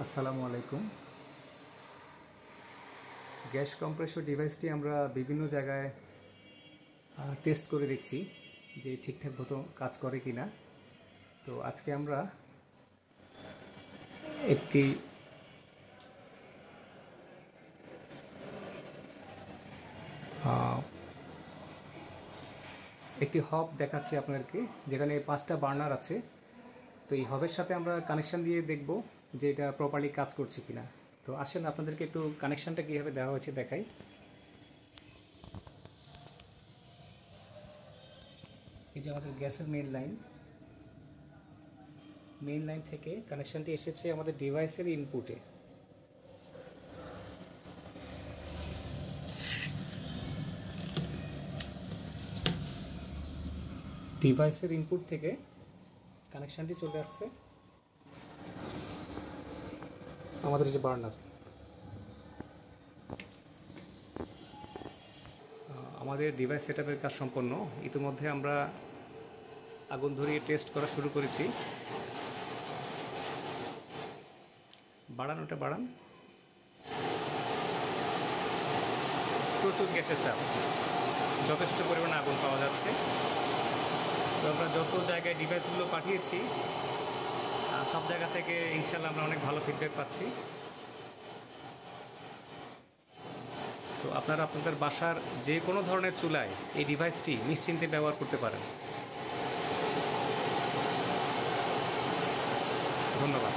আসসালামু আলাইকুম। Gas compressor ডিভাইসটি আমরা বিভিন্ন জায়গায় টেস্ট করে দেখছি যে ঠিকঠাক মতো কাজ করে কি না। তো আজকে আমরা একটি একটি হব দেখাচ্ছি আপনাদেরকে, যেখানে 5টা বার্নার আছে। তো এই হবের সাথে আমরা কানেকশান দিয়ে দেখব যে এটা প্রপারলি কাজ করছে কিনা। তো আসেন আপনাদেরকে একটু কানেকশানটা কীভাবে দেওয়া হয়েছে দেখাই। এই যে আমাদের গ্যাসের মেইন লাইন থেকে কানেকশানটি এসেছে আমাদের ডিভাইসের ইনপুটে। ডিভাইসের ইনপুট থেকে কানেকশানটি চলে আসছে আমাদের যে বার্নার। আমাদের ডিভাইস সেটআপের কাজ সম্পন্ন। ইতিমধ্যে আমরা আগুন ধরিয়ে টেস্ট করা শুরু করেছি। ওটা বাড়ান। প্রচুর গ্যাসের চাপ, যথেষ্ট পরিমাণে আগুন পাওয়া যাচ্ছে। তো আমরা যত জায়গায় ডিভাইসগুলো পাঠিয়েছি সব জায়গা থেকে ইনশাল্লাহ আমরা অনেক ভালো ফিডব্যাক পাচ্ছি। তো আপনারা আপনাদের বাসার যে কোনো ধরনের চুলায় এই ডিভাইসটি নিশ্চিন্তে ব্যবহার করতে পারেন। ধন্যবাদ।